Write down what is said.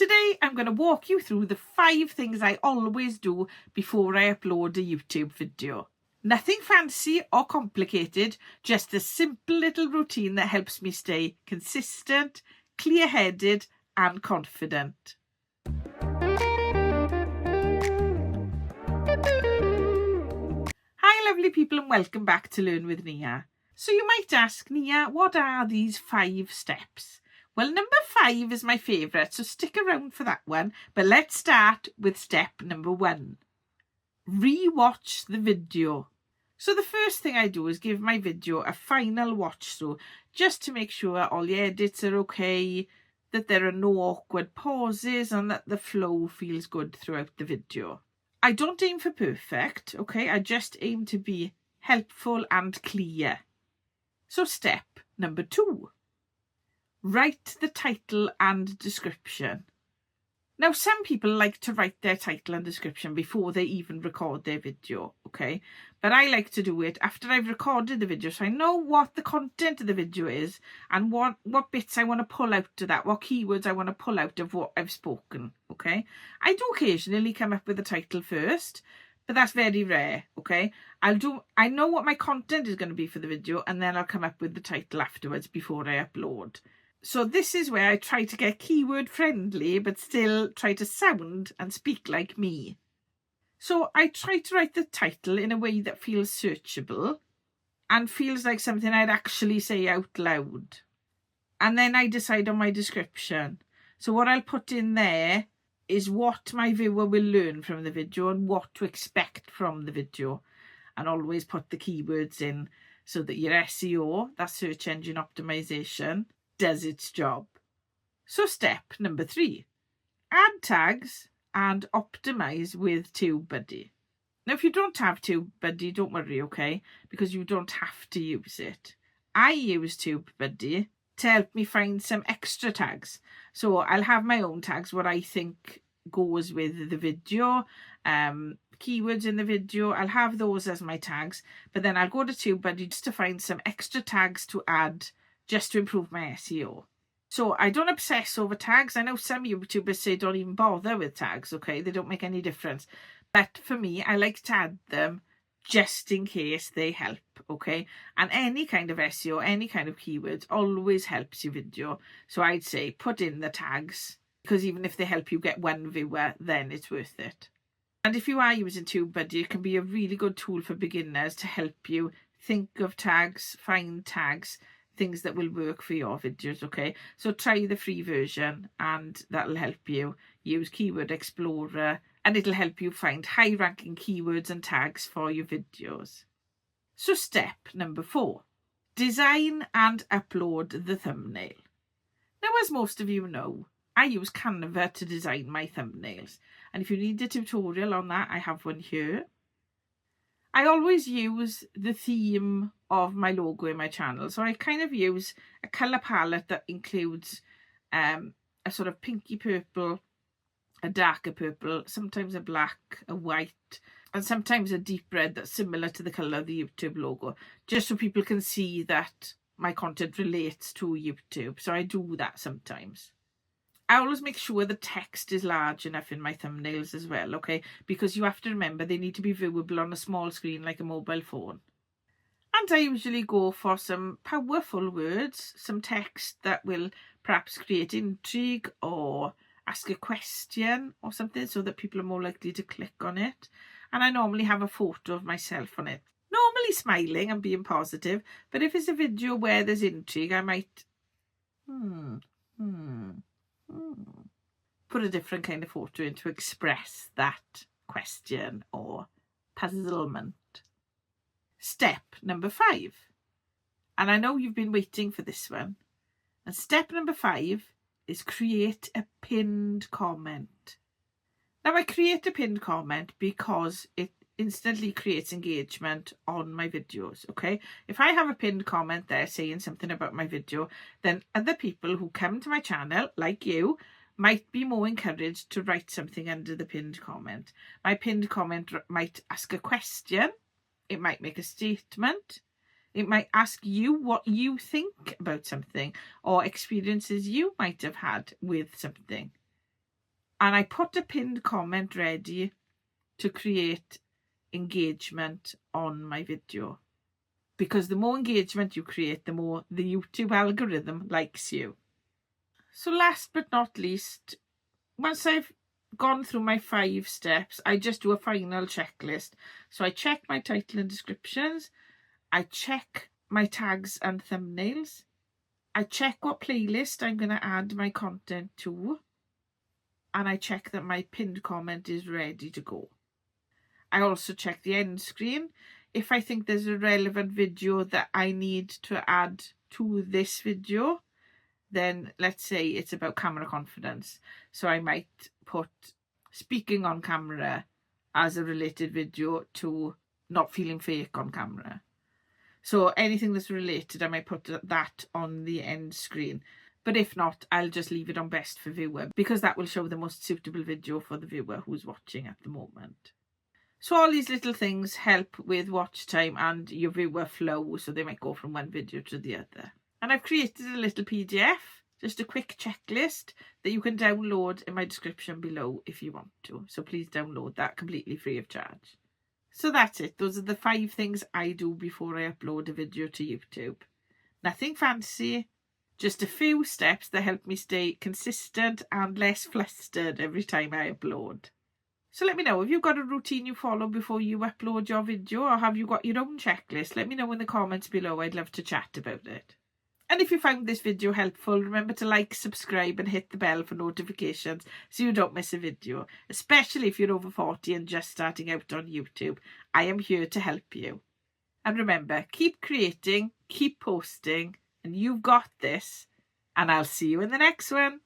Today I'm going to walk you through the 5 things I always do before I upload a YouTube video. Nothing fancy or complicated, just a simple little routine that helps me stay consistent, clear-headed and confident. Hi lovely people and welcome back to Learn with Nia. So you might ask, Nia, what are these 5 steps? Well, number 5 is my favourite, so stick around for that one. But let's start with step number 1. Re-watch the video. So the first thing I do is give my video a final watch through, just to make sure all the edits are okay, that there are no awkward pauses and that the flow feels good throughout the video. I don't aim for perfect, okay? I just aim to be helpful and clear. So step number 2. Write the title and description. Now, some people like to write their title and description before they even record their video, okay? But I like to do it after I've recorded the video, so I know what the content of the video is and what bits I want to pull out of that, what keywords I want to pull out of what I've spoken, okay? I do occasionally come up with the title first, but that's very rare, okay? I know what my content is going to be for the video, and then I'll come up with the title afterwards before I upload. So this is where I try to get keyword friendly, but still try to sound and speak like me. So I try to write the title in a way that feels searchable and feels like something I'd actually say out loud. And then I decide on my description. So what I'll put in there is what my viewer will learn from the video and what to expect from the video. And always put the keywords in so that your SEO, that's search engine optimization, does its job. So step number 3, add tags and optimize with TubeBuddy. Now, if you don't have TubeBuddy, don't worry, okay? Because you don't have to use it. I use TubeBuddy to help me find some extra tags. So I'll have my own tags, what I think goes with the video, keywords in the video. I'll have those as my tags, but then I'll go to TubeBuddy just to find some extra tags to add just to improve my SEO. So I don't obsess over tags. I know some YouTubers say don't even bother with tags, okay? They don't make any difference. But for me, I like to add them just in case they help, okay? And any kind of SEO, any kind of keywords always helps your video. So I'd say put in the tags, because even if they help you get one viewer, then it's worth it. And if you are using TubeBuddy, it can be a really good tool for beginners to help you think of tags, find tags, things that will work for your videos, okay? So try the free version and that'll help you. Use Keyword Explorer and it'll help you find high-ranking keywords and tags for your videos. So step number 4, design and upload the thumbnail. Now, as most of you know, I use Canva to design my thumbnails. And if you need a tutorial on that, I have one here. I always use the theme of my logo in my channel. So I kind of use a colour palette that includes a sort of pinky purple, a darker purple, sometimes a black, a white, and sometimes a deep red that's similar to the colour of the YouTube logo, just so people can see that my content relates to YouTube. So I do that sometimes. I always make sure the text is large enough in my thumbnails as well, okay? Because you have to remember they need to be viewable on a small screen like a mobile phone. And I usually go for some powerful words, some text that will perhaps create intrigue or ask a question or something so that people are more likely to click on it. And I normally have a photo of myself on it. Normally smiling and being positive, but if it's a video where there's intrigue, I might put a different kind of photo in to express that question or puzzlement. Step number 5. And I know you've been waiting for this one. And step number 5 is create a pinned comment. Now, I create a pinned comment because it instantly creates engagement on my videos, okay? If I have a pinned comment there saying something about my video, then other people who come to my channel, like you, might be more encouraged to write something under the pinned comment. My pinned comment might ask a question, it might make a statement, it might ask you what you think about something or experiences you might have had with something. And I put a pinned comment ready to create engagement on my video. Because the more engagement you create, the more the YouTube algorithm likes you. So last but not least, once I've gone through my 5 steps, I just do a final checklist. So I check my title and descriptions. I check my tags and thumbnails. I check what playlist I'm going to add my content to. And I check that my pinned comment is ready to go. I also check the end screen. If I think there's a relevant video that I need to add to this video, then let's say it's about camera confidence. So I might put speaking on camera as a related video to not feeling fake on camera. So anything that's related, I might put that on the end screen. But if not, I'll just leave it on best for viewer, because that will show the most suitable video for the viewer who's watching at the moment. So all these little things help with watch time and your viewer flow, so they might go from one video to the other. And I've created a little PDF, just a quick checklist that you can download in my description below if you want to. So please download that completely free of charge. So that's it. Those are the 5 things I do before I upload a video to YouTube. Nothing fancy, just a few steps that help me stay consistent and less flustered every time I upload. So let me know, have you got a routine you follow before you upload your video, or have you got your own checklist? Let me know in the comments below. I'd love to chat about it. And if you found this video helpful, remember to like, subscribe and hit the bell for notifications so you don't miss a video, especially if you're over 40 and just starting out on YouTube. I am here to help you. And remember, keep creating, keep posting, and you've got this, and I'll see you in the next one.